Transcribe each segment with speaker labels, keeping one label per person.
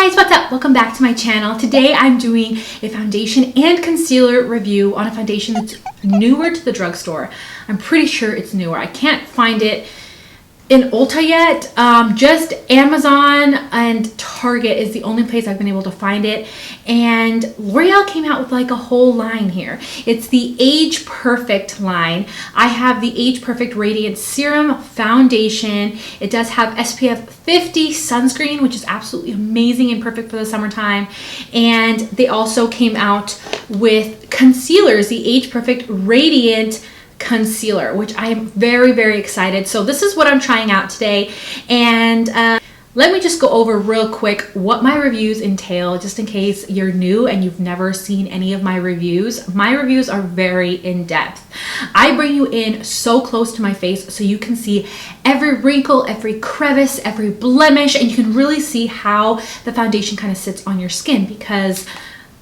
Speaker 1: guys, what's up? Welcome back to my channel. Today I'm doing a foundation and concealer review on a foundation that's newer to the drugstore. I'm pretty sure it's newer. I can't find it in Ulta yet. Just Amazon and Target is the only place I've been able to find it. And L'Oreal came out with like a whole line here. It's the Age Perfect line. I have the Age Perfect Radiant Serum Foundation. It does have SPF 50 sunscreen, which is absolutely amazing and perfect for the summertime. And they also came out with concealers, the Age Perfect Radiant Concealer, which I am very, very excited. So this is what I'm trying out today. And let me just go over real quick what my reviews entail, just in case you're new and you've never seen any of my reviews. My reviews are very in-depth. I bring you in so close to my face so you can see every wrinkle, every crevice, every blemish, and you can really see how the foundation kind of sits on your skin, because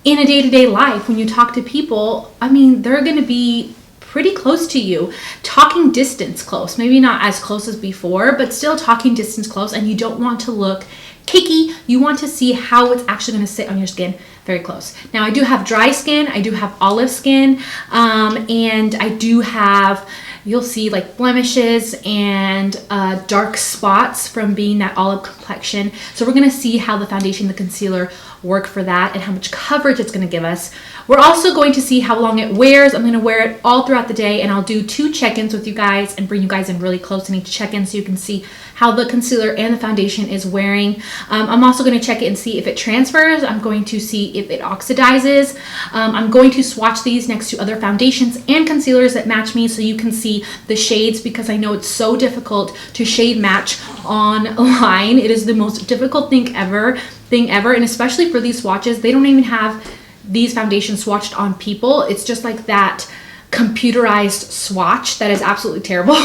Speaker 1: in a day-to-day life, when you talk to people, I mean, they're going to be pretty close to you, talking distance close, maybe not as close as before, but still talking distance close, and you don't want to look cakey. You want to see how it's actually going to sit on your skin very close. Now I do have dry skin, I do have olive skin, and I do have, you'll see like blemishes and dark spots from being that olive complexion. So we're going to see how the foundation, the concealer work for that and how much coverage it's going to give us. We're also going to see how long it wears. I'm going to wear it all throughout the day, and I'll do 2 check-ins with you guys and bring you guys in really close in each check-in so you can see how the concealer and the foundation is wearing. I'm also going to check it and see if it transfers. I'm going to see if it oxidizes. I'm going to swatch these next to other foundations and concealers that match me so you can see the shades, because I know it's so difficult to shade match online. It is the most difficult thing ever, and especially for these swatches, they don't even have these foundations swatched on people. It's just like that computerized swatch that is absolutely terrible.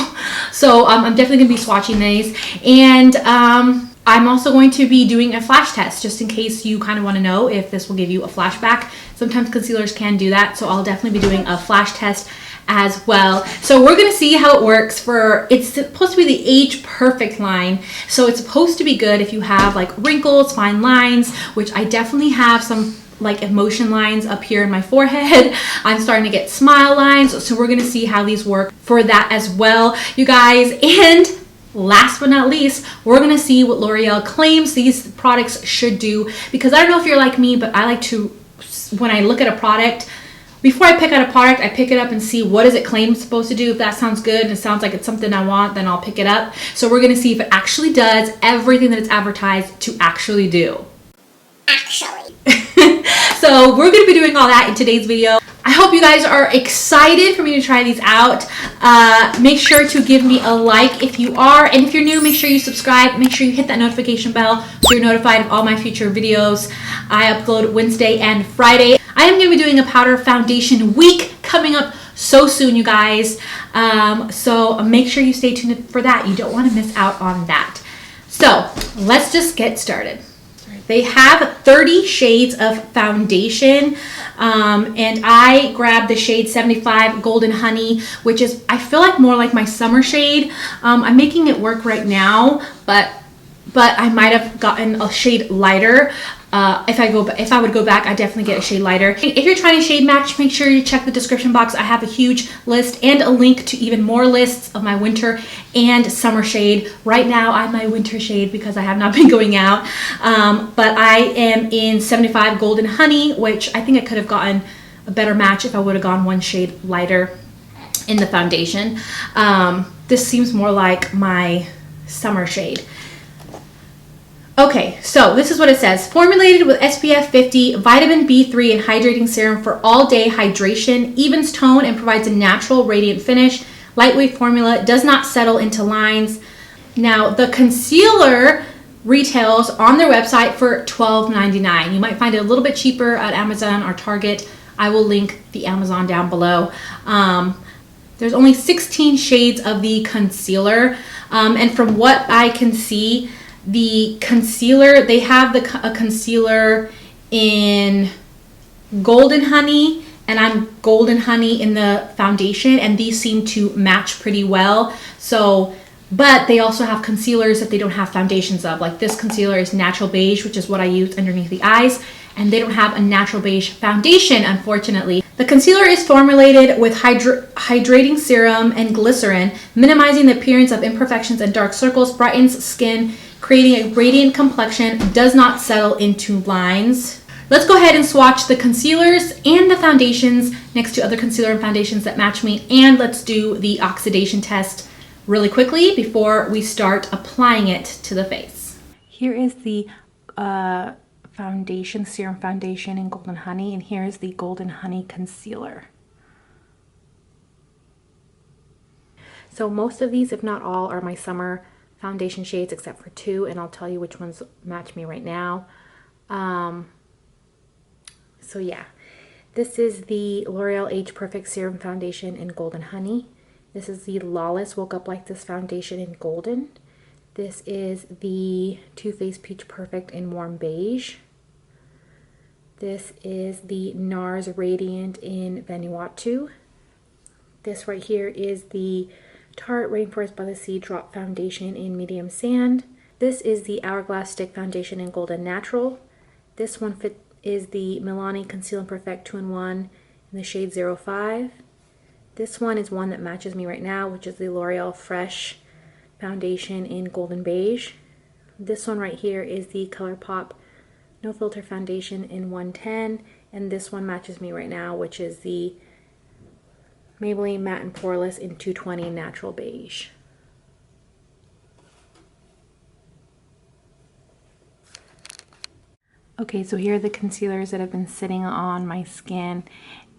Speaker 1: So I'm definitely gonna be swatching these, and I'm also going to be doing a flash test just in case you kind of want to know if this will give you a flashback. Sometimes concealers can do that, so I'll definitely be doing a flash test as well. So we're gonna see how it works for, it's supposed to be the Age Perfect line, so it's supposed to be good if you have like wrinkles, fine lines, which I definitely have some like emotion lines up here in my forehead. I'm starting to get smile lines, so we're gonna see how these work for that as well, you guys. And last but not least, we're gonna see what L'Oreal claims these products should do, because I don't know if you're like me, but I like to, when I look at a product, before I pick out a product, I pick it up and see what does it claim it's supposed to do. If that sounds good and it sounds like it's something I want, then I'll pick it up. So we're gonna see if it actually does everything that it's advertised to actually do. So we're going to be doing all that in today's video. I hope you guys are excited for me to try these out. Make sure to give me a like if you are, and if you're new, make sure you subscribe. Make sure you hit that notification bell so you're notified of all my future videos. I upload Wednesday and Friday. I am going to be doing a powder foundation week coming up so soon, you guys. So make sure you stay tuned for that. You don't want to miss out on that. So let's just get started. They have 30 shades of foundation, and I grabbed the shade 75 Golden Honey, which is, I feel like, more like my summer shade. I'm making it work right now, but I might have gotten a shade lighter. If I would go back, I'd definitely get a shade lighter. If you're trying to shade match, make sure you check the description box. I have a huge list and a link to even more lists of my winter and summer shade. Right now, I'm my winter shade because I have not been going out. But I am in 75 Golden Honey, which I think I could have gotten a better match if I would have gone one shade lighter in the foundation. This seems more like my summer shade. Okay, so this is what it says. Formulated with SPF 50, vitamin B3, and hydrating serum for all-day hydration, evens tone and provides a natural radiant finish. Lightweight formula, does not settle into lines. Now, the concealer retails on their website for $12.99. You might find it a little bit cheaper at Amazon or Target. I will link the Amazon down below. There's only 16 shades of the concealer, and from what I can see, the concealer, they have a concealer in Golden Honey, and I'm Golden Honey in the foundation, and these seem to match pretty well. So But they also have concealers that they don't have foundations of. Like this concealer is natural beige, which is what I use underneath the eyes, and they don't have a natural beige foundation, unfortunately. The concealer is formulated with hydrating serum and glycerin, minimizing the appearance of imperfections and dark circles, brightens skin, creating a radiant complexion, does not settle into lines. Let's go ahead and swatch the concealers and the foundations next to other concealer and foundations that match me, and let's do the oxidation test really quickly before we start applying it to the face. Here is the foundation, Serum Foundation in Golden Honey, and here is the Golden Honey Concealer. So most of these, if not all, are my summer foundation shades except for 2, and I'll tell you which ones match me right now. So yeah, this is the L'Oreal Age Perfect Serum Foundation in Golden Honey. This is the Lawless Woke Up Like This Foundation in Golden. This is the Too Faced Peach Perfect in Warm Beige. This is the NARS Radiant in Vanuatu. This right here is the Tarte Rainforest by the Sea Drop Foundation in Medium Sand. This is the Hourglass Stick Foundation in Golden Natural. This one is the Milani Conceal and Perfect 2-in-1 in the shade 05. This one is one that matches me right now, which is the L'Oreal Fresh Foundation in Golden Beige. This one right here is the ColourPop No Filter Foundation in 110, and this one matches me right now, which is the Maybelline Matte and Poreless in 220 Natural Beige. Okay, so here are the concealers that have been sitting on my skin,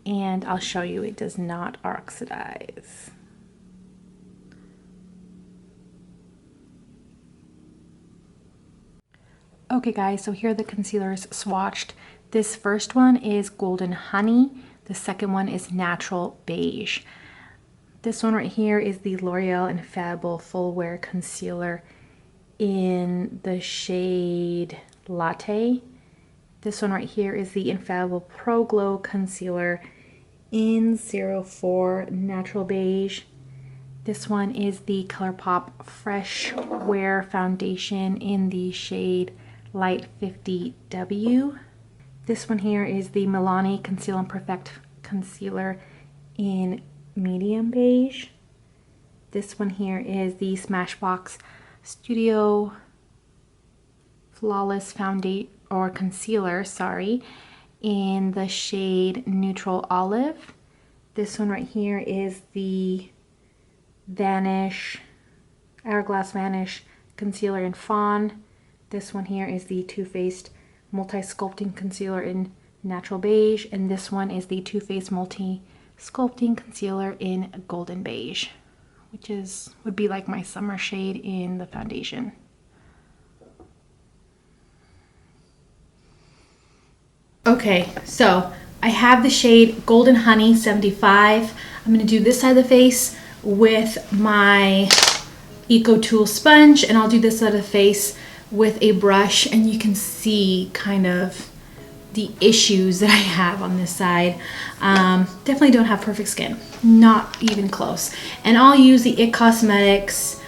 Speaker 1: and I'll show you it does not oxidize. Okay guys, so here are the concealers swatched. This first one is Golden Honey. The second one is Natural Beige. This one right here is the L'Oreal Infallible Full Wear Concealer in the shade Latte. This one right here is the Infallible Pro Glow Concealer in 04 Natural Beige. This one is the ColourPop Fresh Wear Foundation in the shade Light 50W. This one here is the Milani Conceal and Perfect Concealer in Medium Beige. This one here is the Smashbox Studio Flawless Foundation or Concealer, in the shade Neutral Olive. This one right here is the Hourglass Vanish Concealer in Fawn. This one here is the Too Faced Multi-Sculpting Concealer in Natural Beige, and this one is the Too Faced Multi-Sculpting Concealer in Golden Beige, which would be like my summer shade in the foundation. Okay, so I have the shade Golden Honey 75. I'm going to do this side of the face with my Eco Tool sponge, and I'll do this side of the face with a brush, and you can see kind of the issues that I have on this side. Definitely don't have perfect skin, not even close. And I'll use the IT Cosmetics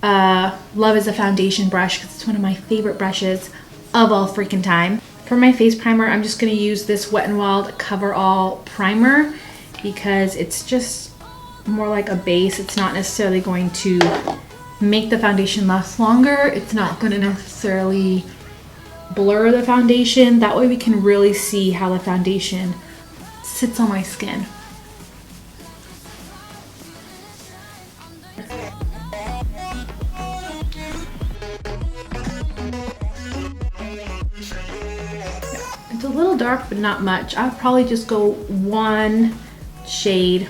Speaker 1: Love is a Foundation brush because it's one of my favorite brushes of all freaking time. For my face primer, I'm just going to use this Wet n Wild Cover All primer because it's just more like a base. It's not necessarily going to make the foundation last longer. It's not going to necessarily blur the foundation. That way we can really see how the foundation sits on my skin. It's a little dark, but not much. I'll probably just go one shade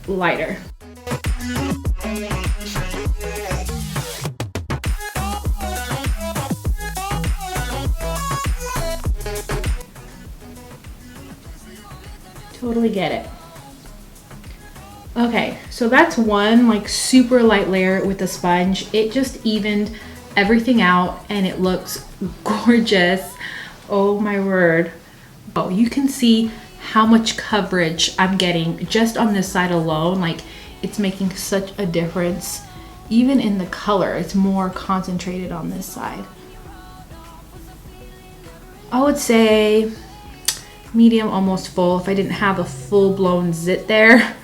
Speaker 1: lighter. Totally get it. Okay, so that's one like super light layer with the sponge. It just evened everything out and it looks gorgeous. Oh my word. Oh, you can see how much coverage I'm getting just on this side alone. Like, it's making such a difference even in the color, it's more concentrated on this side. I would say medium, almost full. If I didn't have a full-blown zit there,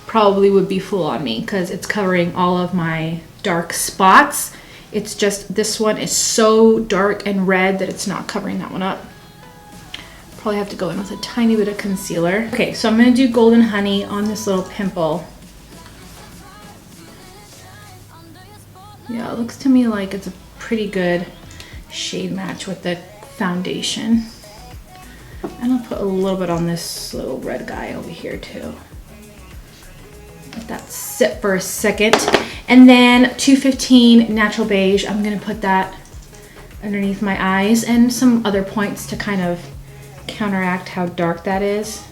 Speaker 1: probably would be full on me because it's covering all of my dark spots. It's just this one is so dark and red that it's not covering that one up. Probably have to go in with a tiny bit of concealer. Okay, so I'm gonna do Golden Honey on this little pimple. Yeah, it looks to me like it's a pretty good shade match with the foundation. And I'll put a little bit on this little red guy over here too. Let that sit for a second. And then 215 Natural Beige, I'm gonna put that underneath my eyes and some other points to kind of counteract how dark that is.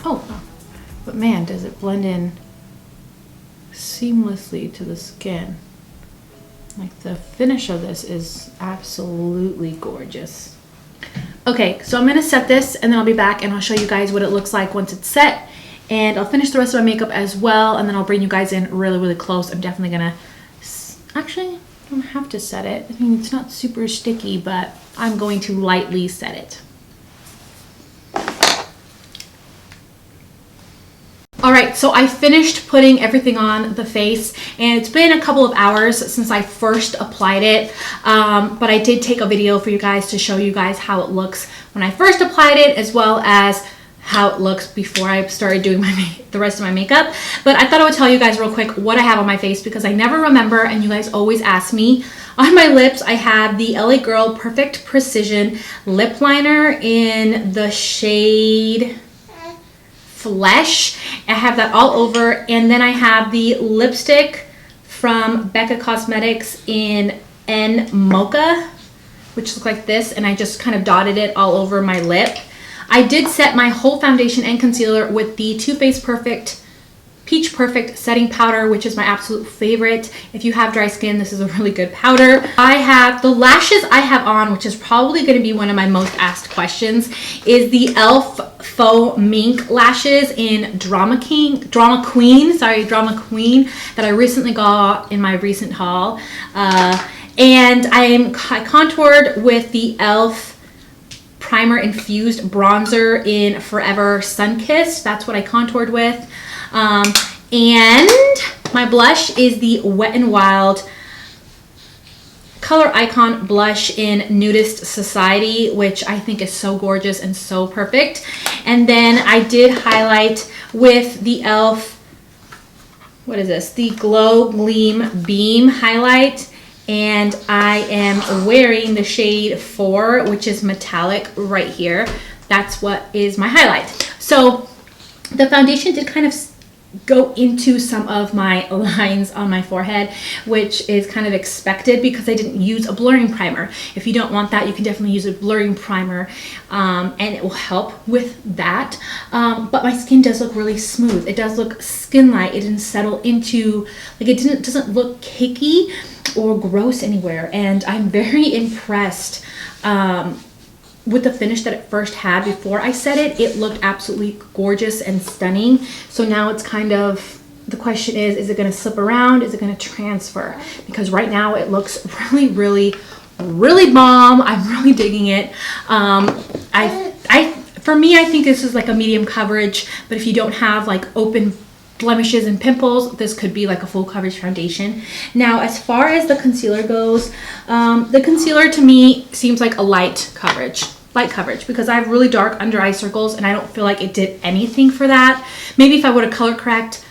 Speaker 1: Oh, but man, does it blend in seamlessly to the skin. Like the finish of this is absolutely gorgeous. Okay, so I'm gonna set this and then I'll be back and I'll show you guys what it looks like once it's set. And I'll finish the rest of my makeup as well, and then I'll bring you guys in really, really close. I'm definitely gonna, actually, I don't have to set it. I mean, it's not super sticky, but I'm going to lightly set it. All right, so I finished putting everything on the face, and it's been a couple of hours since I first applied it, but I did take a video for you guys to show you guys how it looks when I first applied it, as well as how it looks before I started doing the rest of my makeup. But I thought I would tell you guys real quick what I have on my face, because I never remember, and you guys always ask me. On my lips, I have the LA Girl Perfect Precision Lip Liner in the shade Flesh. I have that all over, and then I have the lipstick from Becca Cosmetics in N Mocha, which looks like this, and I just kind of dotted it all over my lip. I did set my whole foundation and concealer with the Too Faced Peach Perfect setting powder, which is my absolute favorite. If you have dry skin, this is a really good powder. I have the lashes I have on, which is probably going to be one of my most asked questions, is the e.l.f. Faux Mink lashes in Drama Queen that I recently got in my recent haul. And I contoured with the e.l.f. Primer Infused Bronzer in Forever Sunkissed. That's what I contoured with. And my blush is the Wet n Wild Color Icon blush in Nudist Society, which I think is so gorgeous and so perfect. And then I did highlight with the e.l.f. What is this? The Glow Gleam Beam highlight. And I am wearing the shade 4, which is metallic right here. That's what is my highlight. So the foundation did kind of go into some of my lines on my forehead, which is kind of expected because I didn't use a blurring primer. If you don't want that, you can definitely use a blurring primer, and it will help with that. But my skin does look really smooth. It does look skin-light. It didn't settle into, like, it doesn't look cakey or gross anywhere, and I'm very impressed with the finish that it first had. Before I set it, it looked absolutely gorgeous and stunning. So now it's kind of, the question is it going to slip around? Is it going to transfer? Because right now it looks really, really, really bomb. I'm really digging it. For me, I think this is like a medium coverage, but if you don't have like open blemishes and pimples, this could be like a full coverage foundation. Now, as far as the concealer goes, the concealer to me seems like a light coverage, because I have really dark under eye circles and I don't feel like it did anything for that. Maybe if I would have color correct,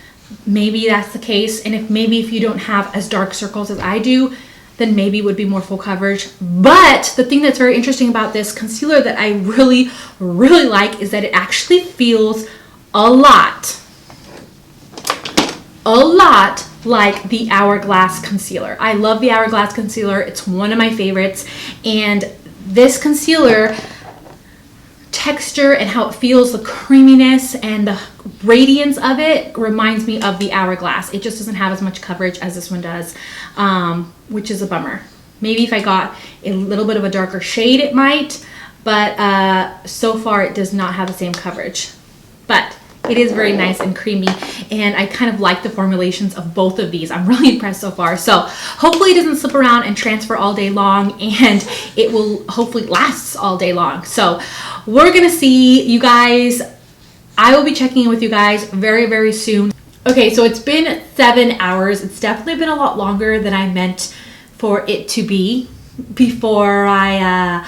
Speaker 1: maybe that's the case. And if you don't have as dark circles as I do, then maybe it would be more full coverage. But the thing that's very interesting about this concealer that I really, really like is that it actually feels a lot like the Hourglass concealer. I love the Hourglass concealer. It's one of my favorites. And this concealer texture and how it feels, the creaminess and the radiance of it reminds me of the Hourglass. It just doesn't have as much coverage as this one does, which is a bummer. Maybe if I got a little bit of a darker shade, it might, but so far it does not have the same coverage. But it is very nice and creamy, and I kind of like the formulations of both of these. I'm really impressed so far. So hopefully it doesn't slip around and transfer all day long, and it will hopefully last all day long. So we're gonna see, you guys. I will be checking in with you guys very, very soon. Okay, so it's been 7 hours. It's definitely been a lot longer than I meant for it to be before I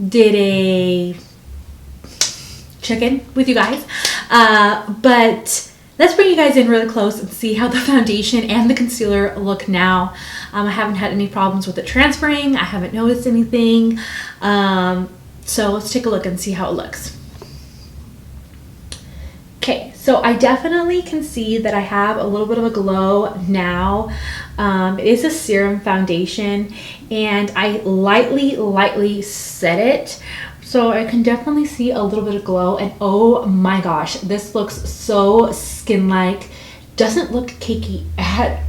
Speaker 1: did a check-in with you guys. But let's bring you guys in really close and see how the foundation and the concealer look now. I haven't had any problems with it transferring. I haven't noticed anything. So let's take a look and see how it looks. Okay, so I definitely can see that I have a little bit of a glow now. It is a serum foundation, and I lightly set it. So I can definitely see a little bit of glow, and oh my gosh, this looks so skin-like. Doesn't look cakey at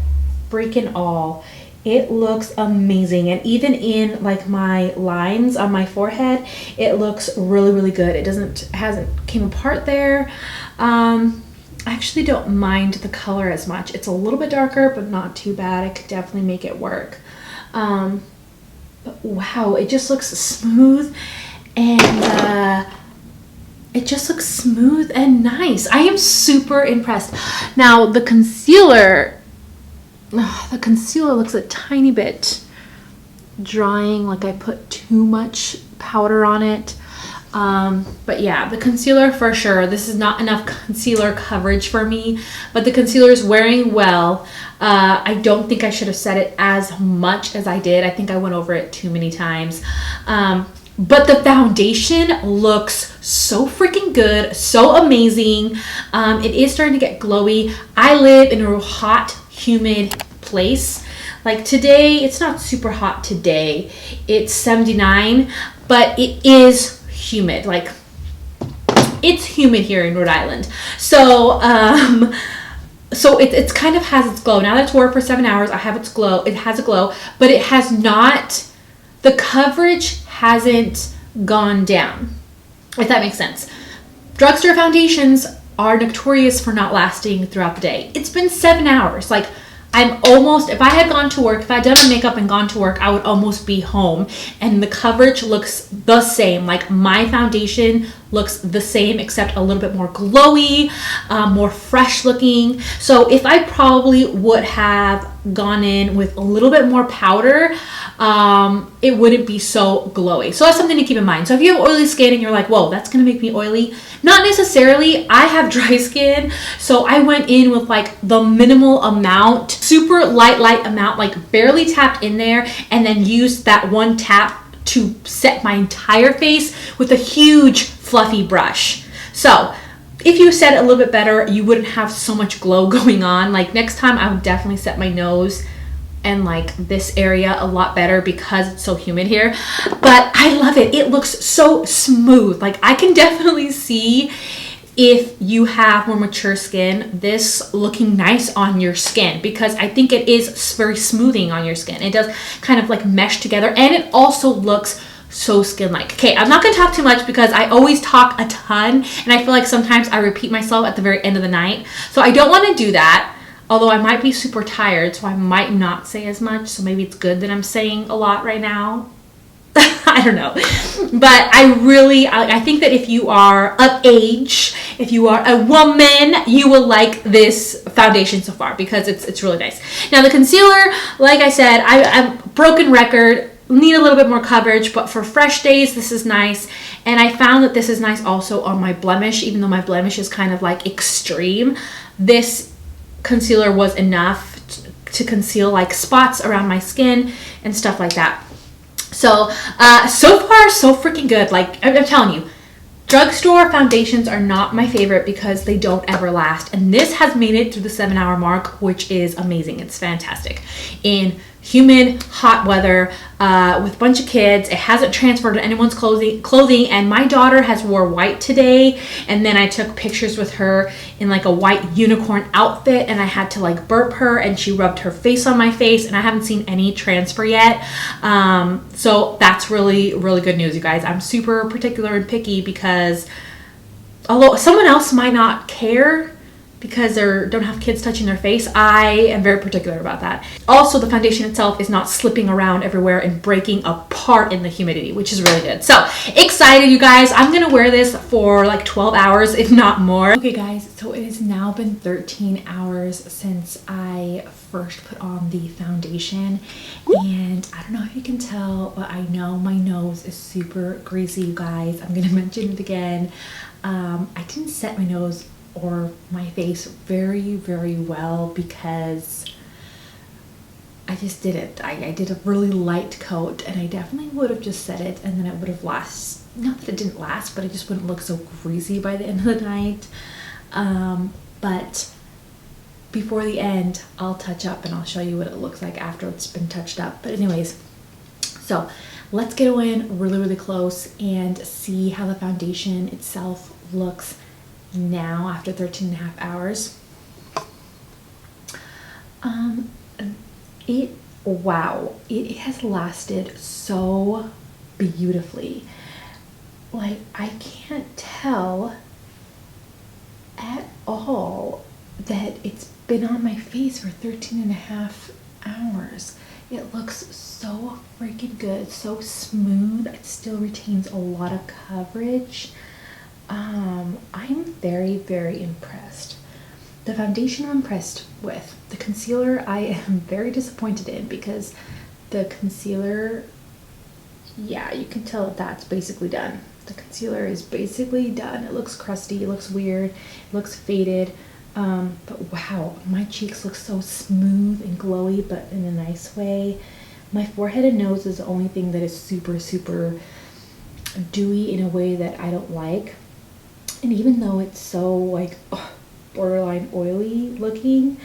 Speaker 1: freaking all. It looks amazing, and even in like my lines on my forehead, it looks really good. It hasn't came apart there. I actually don't mind the color as much. It's a little bit darker, but not too bad. I could definitely make it work. But wow, it just looks smooth, and it just looks smooth and nice. I am super impressed. Now the concealer looks a tiny bit drying, like I put too much powder on it. But yeah, the concealer for sure. This is not enough concealer coverage for me, but the concealer is wearing well. I don't think I should have set it as much as I did. I think I went over it too many times. But the foundation looks so freaking good, so amazing. It is starting to get glowy. I live in a hot, humid place. Like today, it's not super hot today. It's 79, but it is humid. Like, it's humid here in Rhode Island. So so it's kind of has its glow. Now that it's wore for 7 hours, I have its glow. It has a glow, but it has not, the coverage hasn't gone down, if that makes sense. Drugstore foundations are notorious for not lasting throughout the day. It's been 7 hours. Like, I'm almost, if I had gone to work, if I had done my makeup and gone to work, I would almost be home, and the coverage looks the same. Like, my foundation looks the same, except a little bit more glowy, more fresh looking. So if I probably would have gone in with a little bit more powder, it wouldn't be so glowy. So that's something to keep in mind. So if you have oily skin and you're like, whoa, that's gonna make me oily, not necessarily. I have dry skin, so I went in with like the minimal amount, super light amount, like barely tapped in there, and then used that one tap to set my entire face with a huge fluffy brush. So if you set it a little bit better, you wouldn't have so much glow going on. Like, next time I would definitely set my nose and like this area a lot better because it's so humid here. But I love it. It looks so smooth. Like, I can definitely see, if you have more mature skin, this looking nice on your skin, because I think it is very smoothing on your skin. It does kind of like mesh together, and it also looks so skin-like. Okay, I'm not gonna talk too much because I always talk a ton, and I feel like sometimes I repeat myself at the very end of the night. So I don't want to do that, although I might be super tired, so I might not say as much. So maybe it's good that I'm saying a lot right now. I don't know. But I think that if you are of age, if you are a woman, you will like this foundation so far, because it's really nice. Now the concealer, like I said, I'm broken record, need a little bit more coverage, but for fresh days, this is nice. And I found that this is nice also on my blemish, even though my blemish is kind of like extreme. This concealer was enough to conceal like spots around my skin and stuff like that. So, so far, so freaking good. Like, I'm telling you, Drugstore foundations are not my favorite because they don't ever last. And this has made it through the 7-hour mark, which is amazing. It's fantastic. In humid, hot weather, with a bunch of kids. It hasn't transferred to anyone's clothing. And my daughter has wore white today. And then I took pictures with her in like a white unicorn outfit. And I had to like burp her. And she rubbed her face on my face. And I haven't seen any transfer yet. So that's really, really good news, you guys. I'm super particular and picky because although someone else might not care because they don't have kids touching their face, I am very particular about that. Also, the foundation itself is not slipping around everywhere and breaking apart in the humidity, which is really good. So excited, you guys. I'm gonna wear this for like 12 hours, if not more. Okay guys, so it has now been 13 hours since I first put on the foundation. And I don't know if you can tell, but I know my nose is super greasy, you guys. I'm gonna mention it again. I didn't set my nose or my face very, very well because I just didn't. I did a really light coat and I definitely would have just set it and then it would have lasted. Not that it didn't last, but it just wouldn't look so greasy by the end of the night. But before the end, I'll touch up and I'll show you what it looks like after it's been touched up. But anyways, so let's get in really, really close and see how the foundation itself looks now after 13 and a half hours. Wow, it has lasted so beautifully. Like, I can't tell at all that it's been on my face for 13 and a half hours. It looks so freaking good, so smooth. It still retains a lot of coverage. I'm very, very impressed. The foundation I'm impressed with. The concealer I am very disappointed in because the concealer, yeah, you can tell that's basically done. The concealer is basically done. It looks crusty, it looks weird, it looks faded. But wow, my cheeks look so smooth and glowy, but in a nice way. My forehead and nose is the only thing that is super, super dewy in a way that I don't like. And even though it's so like borderline oily looking,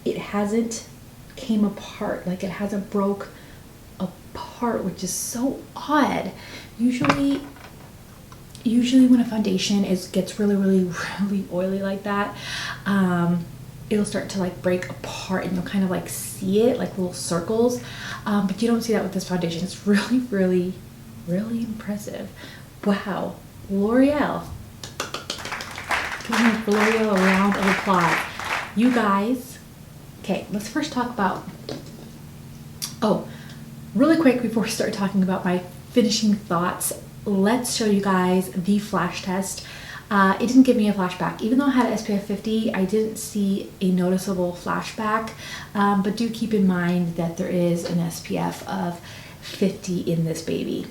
Speaker 1: it hasn't came apart. Like it hasn't broke apart, which is so odd. Usually when a foundation gets really, really, really oily like that, it'll start to like break apart and you'll kind of like see it like little circles. But you don't see that with this foundation. It's really, really, really impressive. Wow, L'Oreal. Give L'Oreal a round of applause. You guys, okay, let's first talk about, really quick before we start talking about my finishing thoughts, let's show you guys the flash test. It didn't give me a flashback. Even though I had SPF 50, I didn't see a noticeable flashback, but do keep in mind that there is an SPF of 50 in this baby.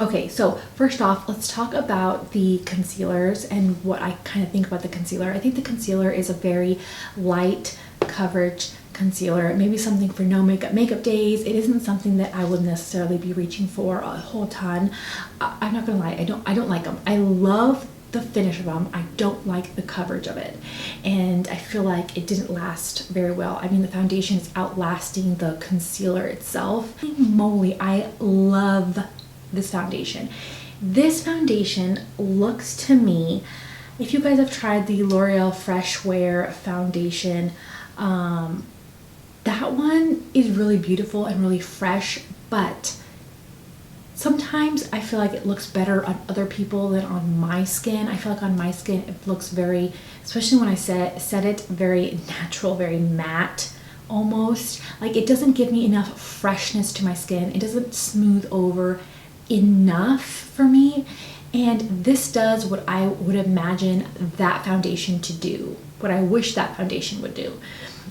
Speaker 1: Okay, so first off, let's talk about the concealers and what I kind of think about the concealer. I think the concealer is a very light coverage concealer, maybe something for no makeup days. It isn't something that I would necessarily be reaching for a whole ton. I'm not gonna lie, I don't like them. I love the finish of them. I don't like the coverage of it, and I feel like it didn't last very well. I mean, the foundation is outlasting the concealer itself. Holy moly, I love this foundation. This foundation looks to me, if you guys have tried the L'Oreal Fresh Wear foundation, that one is really beautiful and really fresh, but sometimes I feel like it looks better on other people than on my skin. I feel like on my skin it looks very, especially when I set it, very natural, very matte almost. Like it doesn't give me enough freshness to my skin. It doesn't smooth over enough for me, and this does what I would imagine that foundation to do, what I wish that foundation would do,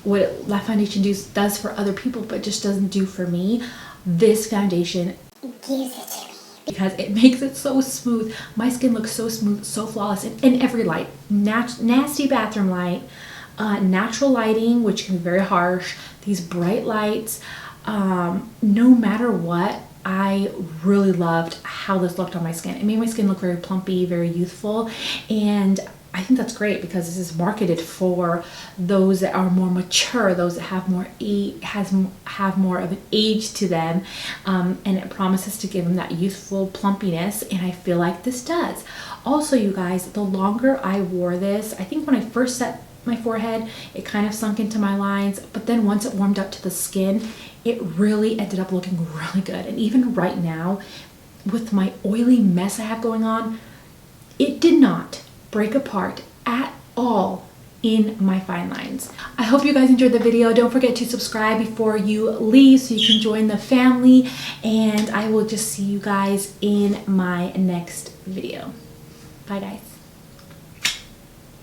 Speaker 1: what that foundation does for other people but just doesn't do for me. This foundation gives it to me because it makes it so smooth. My skin looks so smooth, so flawless in every light. Nasty bathroom light, natural lighting, which can be very harsh, these bright lights, no matter what, I really loved how this looked on my skin. It made my skin look very plumpy, very youthful, and I think that's great because this is marketed for those that are more mature, those that have more have more of an age to them, and it promises to give them that youthful plumpiness, and I feel like this does. Also, you guys, the longer I wore this, I think when I first set my forehead, it kind of sunk into my lines, but then once it warmed up to the skin, it really ended up looking really good. And even right now, with my oily mess I have going on, it did not break apart at all in my fine lines. I hope you guys enjoyed the video. Don't forget to subscribe before you leave so you can join the family, and I will just see you guys in my next video. Bye guys.